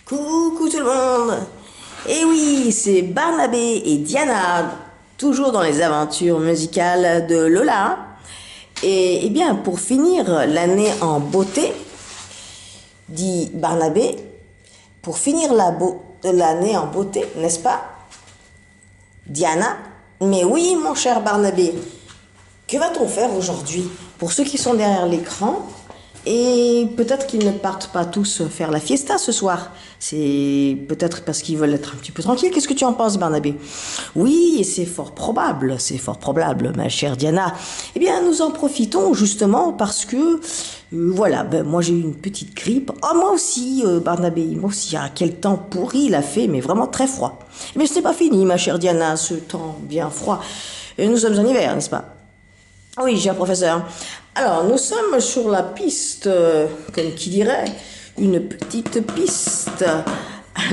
Coucou tout le monde. Et oui, c'est Barnabé et Diana, toujours dans les aventures musicales de Lola. Et bien, pour finir l'année en beauté, dit Barnabé, pour finir l'année en beauté, n'est-ce pas, Diana? Mais oui, mon cher Barnabé, que va-t-on faire aujourd'hui? Pour ceux qui sont derrière l'écran, et peut-être qu'ils ne partent pas tous faire la fiesta ce soir. C'est peut-être parce qu'ils veulent être un petit peu tranquilles. Qu'est-ce que tu en penses, Barnabé? Oui, c'est fort probable, ma chère Diana. Eh bien, nous en profitons justement parce que, voilà, moi j'ai eu une petite grippe. Oh, moi aussi, Barnabé, moi aussi. Ah, quel temps pourri il a fait, mais vraiment très froid. Mais ce n'est pas fini, ma chère Diana, ce temps bien froid. Et nous sommes en hiver, n'est-ce pas? Oui, cher professeur. Alors, nous sommes sur la piste, comme qui dirait, une petite piste,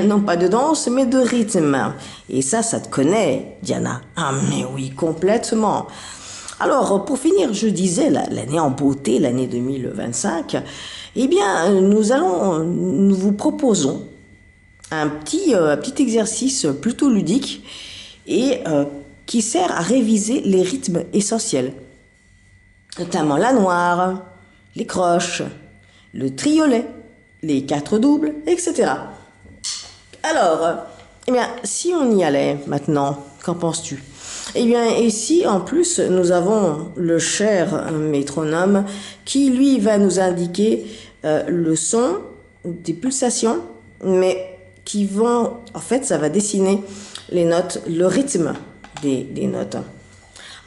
non pas de danse, mais de rythme. Et ça te connaît, Diana. Ah, mais oui, complètement. Alors, pour finir, je disais, l'année en beauté, l'année 2025, eh bien, nous vous proposons un petit exercice plutôt ludique et qui sert à réviser les rythmes essentiels, notamment la noire, les croches, le triolet, les 4 doubles, etc. Alors, eh bien, si on y allait maintenant, qu'en penses-tu? Eh bien, ici, en plus, nous avons le cher métronome qui, lui, va nous indiquer le son des pulsations, mais qui vont, en fait, ça va dessiner les notes, le rythme des notes.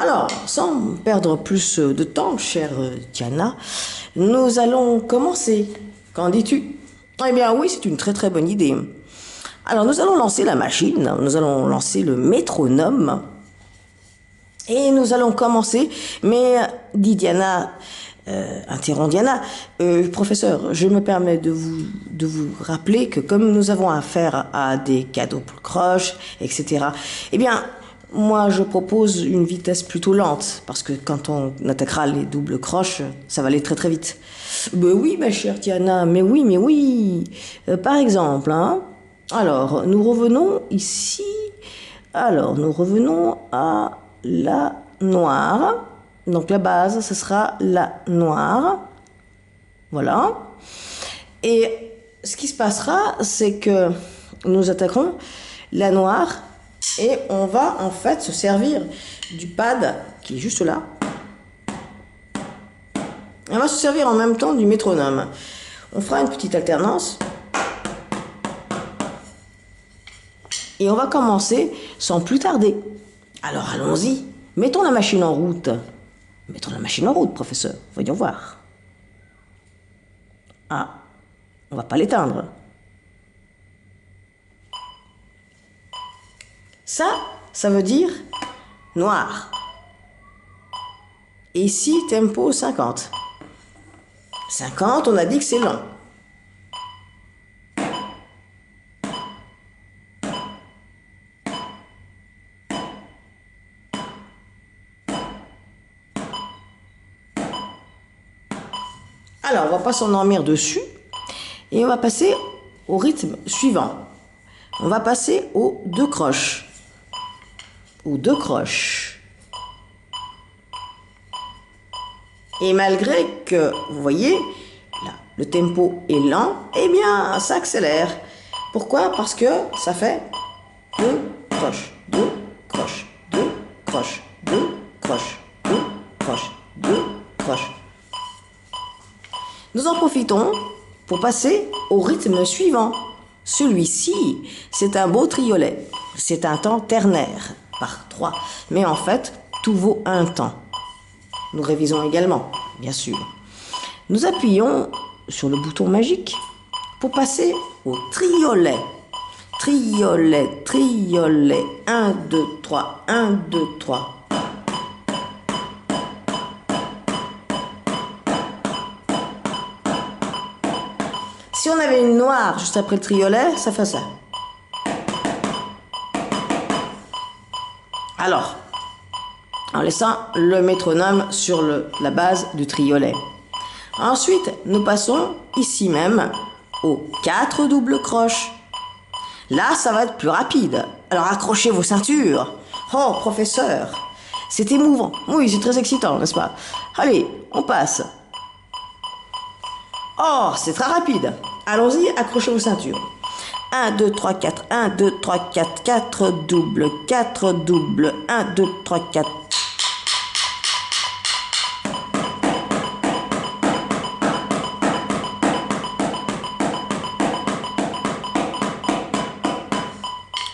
Alors, sans perdre plus de temps, chère Diana, nous allons commencer. Qu'en dis-tu? Eh bien oui, c'est une très très bonne idée. Alors, nous allons lancer la machine, nous allons lancer le métronome. Et nous allons commencer, mais dit Diana, interrompt Diana, professeur, je me permets de vous rappeler que comme nous avons affaire à des cadeaux pour croche, etc., eh bien, moi, je propose une vitesse plutôt lente, parce que quand on attaquera les doubles croches, ça va aller très très vite. Ben oui, ma chère Diana, mais oui. Par exemple, hein, alors, nous revenons ici. Alors, nous revenons à la noire. Donc, la base, ce sera la noire. Voilà. Et ce qui se passera, c'est que nous attaquerons la noire et on va en fait se servir du pad qui est juste là. On va se servir en même temps du métronome. On fera une petite alternance. Et on va commencer sans plus tarder. Alors allons-y. Mettons la machine en route. Mettons la machine en route, professeur. Voyons voir. Ah, on va pas l'éteindre. Ça veut dire noir. Et ici, tempo 50. 50, on a dit que c'est lent. Alors, on va pas s'endormir dessus. Et on va passer au rythme suivant. On va passer aux 2 croches. Aux 2 croches. Et malgré que, vous voyez, là, le tempo est lent, eh bien, ça accélère. Pourquoi? Parce que ça fait 2 croches, 2 croches, 2 croches, 2 croches, 2 croches, 2 croches. Nous en profitons pour passer au rythme suivant. Celui-ci, c'est un beau triolet. C'est un temps ternaire par 3. Mais en fait, tout vaut un temps. Nous révisons également, bien sûr. Nous appuyons sur le bouton magique pour passer au triolet. Triolet, triolet. 1, 2, 3, 1, 2, 3. Si on avait une noire juste après le triolet, ça fait ça. Alors, en laissant le métronome sur la base du triolet. Ensuite, nous passons ici même aux 4 doubles croches. Là, ça va être plus rapide. Alors accrochez vos ceintures. Oh, professeur, c'est émouvant. Oui, c'est très excitant, n'est-ce pas? Allez, on passe. Oh, c'est très rapide. Allons-y, accrochez vos ceintures. 1, 2, 3, 4. 1, 2, 3, 4. 4 doubles. 4 doubles. 1, 2, 3, 4.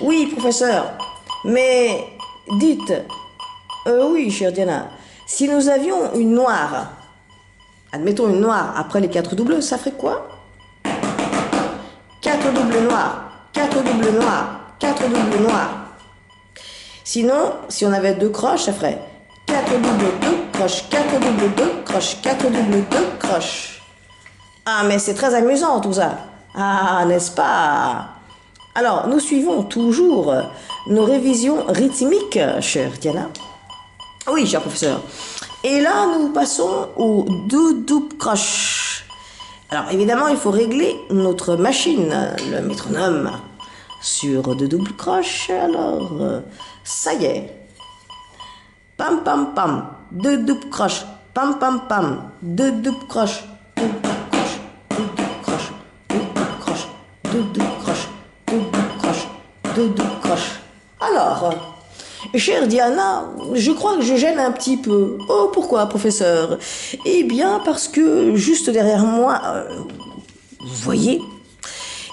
Oui, professeur. Mais dites, oui, chère Diana, si nous avions une noire, admettons une noire après les 4 doubles, ça ferait quoi? 4 doubles noirs, 4 doubles noirs, 4 doubles noirs. Sinon, si on avait 2 croches, ça ferait 4 doubles 2 croches, 4 doubles 2 croches, 4 doubles 2 croches. Ah, mais c'est très amusant tout ça. Ah, n'est-ce pas? Alors, nous suivons toujours nos révisions rythmiques, chère Diana. Oui, cher professeur. Et là, nous passons aux 2 doubles croches. Alors, évidemment, il faut régler notre machine, le métronome, sur 2 doubles croches. Alors, ça y est. Pam, pam, pam. 2 doubles croches. Pam, pam, pam. 2 doubles croches. 2 doubles croches. 2 doubles croches. 2 doubles croches. 2 doubles croches. 2 doubles croches. 2 doubles croches. Alors, chère Diana, je crois que je gêne un petit peu. Oh, pourquoi, professeur? Eh bien, parce que juste derrière moi, vous voyez,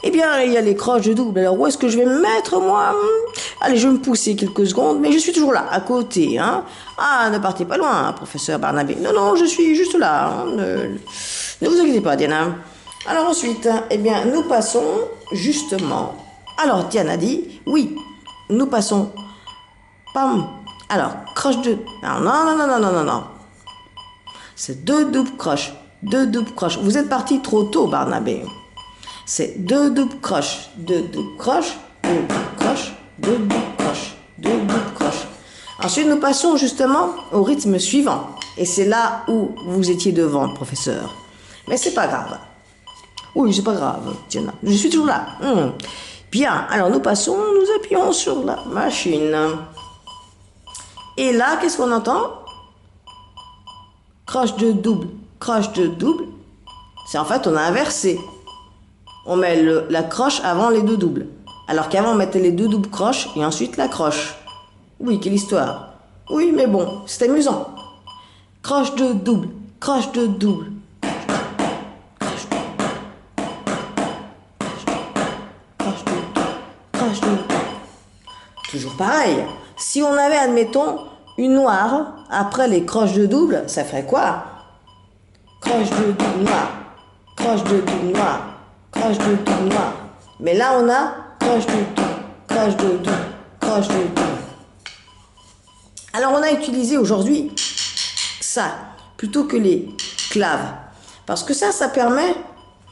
eh bien, il y a les croches de double. Alors, où est-ce que je vais me mettre, moi? Allez, je vais me pousser quelques secondes, mais je suis toujours là, à côté. Hein. Ah, ne partez pas loin, professeur Barnabé. Non, non, je suis juste là. Hein. Ne vous inquiétez pas, Diana. Alors ensuite, eh bien, nous passons justement. Alors, Diana dit, oui, nous passons. Pam. Alors, croche de... Non, non, non, non, non, non, non, non. C'est 2 doubles croches. 2 doubles croches. Vous êtes parti trop tôt, Barnabé. C'est 2 doubles croches. 2 doubles croches. 2 doubles croches. 2 doubles croches. 2 doubles croches. Ensuite, nous passons justement au rythme suivant. Et c'est là où vous étiez devant, professeur. Mais c'est pas grave. Oui, c'est pas grave, Diana. Je suis toujours là. Bien, alors nous passons, nous appuyons sur la machine. Et là, qu'est-ce qu'on entend? Croche de double, croche de double. C'est en fait, on a inversé. On met la croche avant les 2 doubles. Alors qu'avant, on mettait les 2 doubles croches et ensuite la croche. Oui, quelle histoire. Oui, mais bon, c'est amusant. Croche de double, croche de double. Croche de double, croche de double. Toujours pareil. Si on avait, admettons, une noire, après les croches de double, ça ferait quoi? Croche de double noire, croche de double noire, croche de double noire. Mais là, on a croche de double, croche de double, croche de double. Alors, on a utilisé aujourd'hui ça, plutôt que les claves. Parce que ça permet,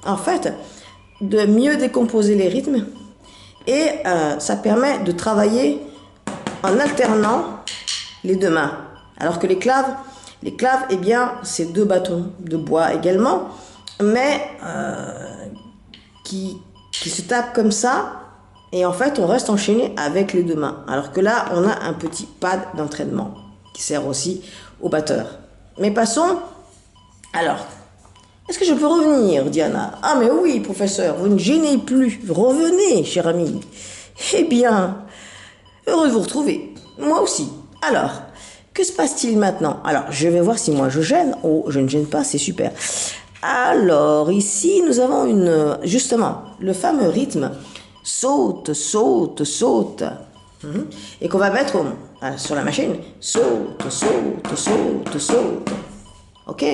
en fait, de mieux décomposer les rythmes. Et ça permet de travailler en alternant les 2 mains. Alors que les claves, eh bien, c'est 2 bâtons de bois également, mais qui se tapent comme ça, et en fait, on reste enchaîné avec les 2 mains. Alors que là, on a un petit pad d'entraînement qui sert aussi au batteur. Mais passons. Alors, est-ce que je peux revenir, Diana? Ah, mais oui, professeur, vous ne gênez plus. Revenez, cher ami. Eh bien, heureux de vous retrouver. Moi aussi. Alors, que se passe-t-il maintenant? Alors, je vais voir si moi je gêne. Oh, je ne gêne pas, c'est super. Alors, ici, nous avons justement, le fameux rythme saute, saute, saute. Et qu'on va mettre sur la machine. Saute, saute, saute, saute. Ok?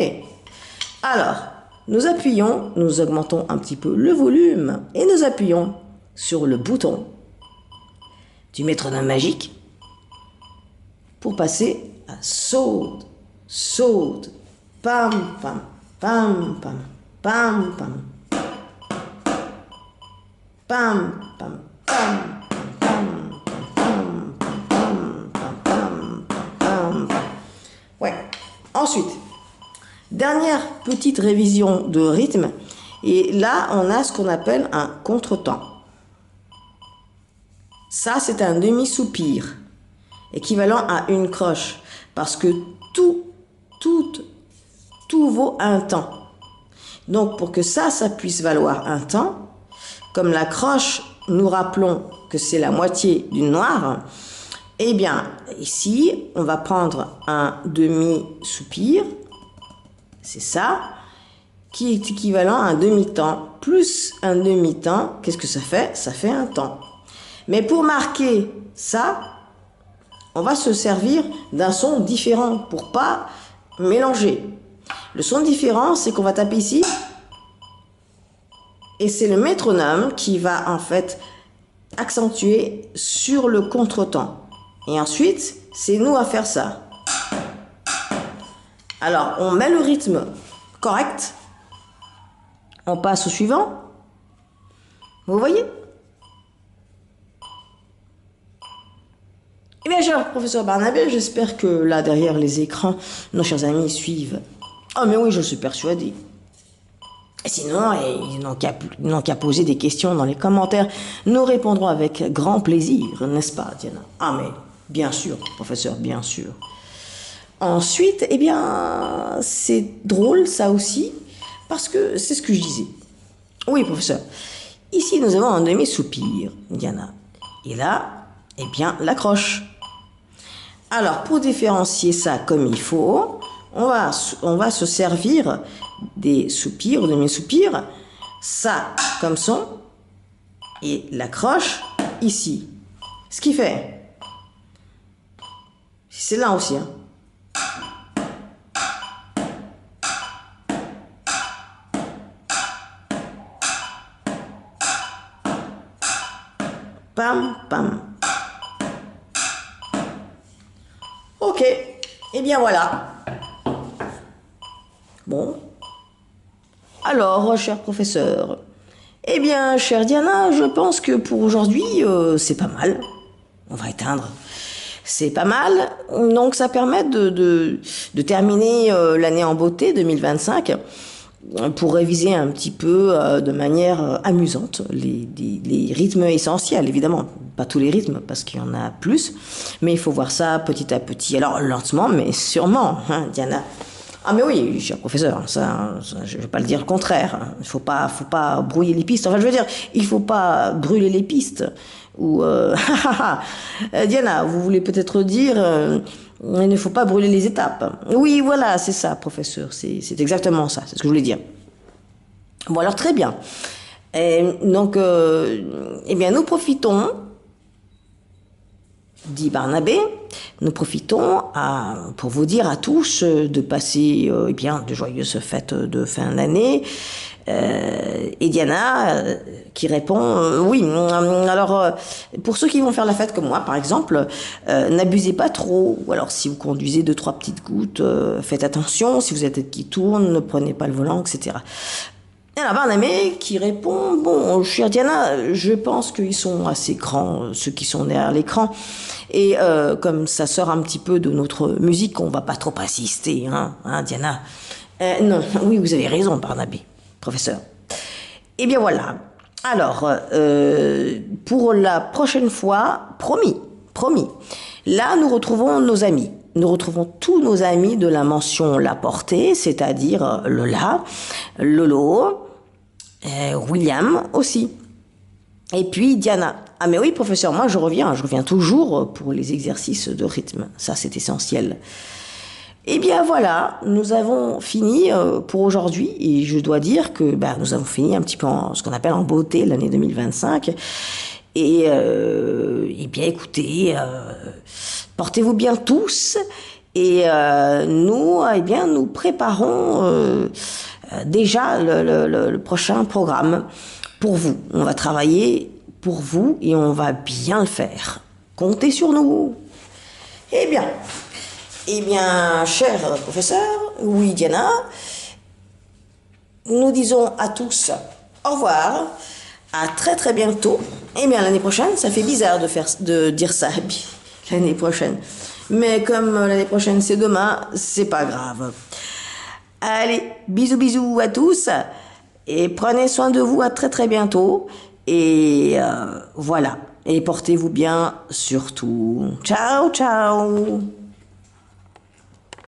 Alors, nous appuyons, nous augmentons un petit peu le volume et nous appuyons sur le bouton du métronome magique pour passer à saute, saute, pam, pam, pam, pam, pam, pam, pam, pam, pam, pam, pam, pam. Ouais. Ensuite, dernière petite révision de rythme. Et là, on a ce qu'on appelle un contretemps. Ça, c'est un demi-soupir, équivalent à une croche, parce que tout vaut un temps. Donc, pour que ça puisse valoir un temps, comme la croche, nous rappelons que c'est la moitié d'une noire, eh bien, ici, on va prendre un demi-soupir, c'est ça, qui est équivalent à un demi-temps, plus un demi-temps, qu'est-ce que ça fait? Ça fait un temps. Mais pour marquer ça, on va se servir d'un son différent pour pas mélanger. Le son différent, c'est qu'on va taper ici, et c'est le métronome qui va en fait accentuer sur le contretemps. Et ensuite, c'est nous à faire ça. Alors, on met le rythme correct. On passe au suivant. Vous voyez? Eh bien, cher professeur Barnabé, j'espère que là, derrière les écrans, nos chers amis suivent. Oh, mais oui, je suis persuadé. Sinon, ils n'ont qu'à poser des questions dans les commentaires. Nous répondrons avec grand plaisir, n'est-ce pas, Diana? Ah, mais bien sûr, professeur, bien sûr. Ensuite, eh bien, c'est drôle, ça aussi, parce que c'est ce que je disais. Oui, professeur. Ici, nous avons un demi-soupir, Diana. Et là, eh bien, l'accroche. Alors, pour différencier ça comme il faut, on va se servir des soupirs, demi-soupirs, ça comme son, et l'accroche ici. Ce qui fait, c'est là aussi, hein. Pam, pam. Ok, et bien voilà. Bon. Alors, cher professeur, eh bien, chère Diana, je pense que pour aujourd'hui, c'est pas mal. On va éteindre. C'est pas mal. Donc, ça permet de terminer l'année en beauté 2025 pour réviser un petit peu de manière amusante les rythmes essentiels, évidemment. Pas tous les rythmes, parce qu'il y en a plus. Mais il faut voir ça petit à petit. Alors, lentement, mais sûrement, hein, Diana. Ah mais oui, cher professeur, ça je ne vais pas le dire le contraire. Il faut pas brouiller les pistes. Enfin, je veux dire, il faut pas brûler les pistes. Ou Diana, vous voulez peut-être dire, il ne faut pas brûler les étapes. Oui, voilà, c'est ça, professeur. C'est exactement ça. C'est ce que je voulais dire. Bon, alors très bien. Et donc, eh bien, nous profitons, dit Barnabé, nous profitons pour vous dire à tous de passer eh bien, de joyeuses fêtes de fin d'année. Et Diana qui répond oui. Alors, pour ceux qui vont faire la fête comme moi, par exemple, n'abusez pas trop. Ou alors, si vous conduisez 2-3 petites gouttes, faites attention. Si vous êtes tête qui tourne, ne prenez pas le volant, etc. Et là, Barnabé qui répond, bon, chère Diana, je pense qu'ils sont assez grands, ceux qui sont derrière l'écran. Et comme ça sort un petit peu de notre musique, on va pas trop insister, hein, Diana. Non, oui, vous avez raison, Barnabé, professeur. Eh bien voilà. Alors, pour la prochaine fois, promis. Là, nous retrouvons nos amis. Nous retrouvons tous nos amis de la mention La Portée, c'est-à-dire Lola, Lolo, William aussi. Et puis Diana. Ah mais oui, professeur, moi je reviens toujours pour les exercices de rythme. Ça, c'est essentiel. Eh bien voilà, nous avons fini pour aujourd'hui. Et je dois dire que nous avons fini un petit peu ce qu'on appelle en beauté l'année 2025. Et eh bien écoutez, portez-vous bien tous. Et nous préparons déjà le prochain programme pour vous. On va travailler pour vous et on va bien le faire. Comptez sur nous. Eh bien, cher professeur, oui Diana, nous disons à tous au revoir, à très très bientôt. Eh bien, l'année prochaine, ça fait bizarre de dire ça, l'année prochaine. Mais comme l'année prochaine c'est demain, c'est pas grave. Allez, bisous à tous et prenez soin de vous, à très très bientôt. Et voilà. et portez-vous bien surtout. Ciao, ciao!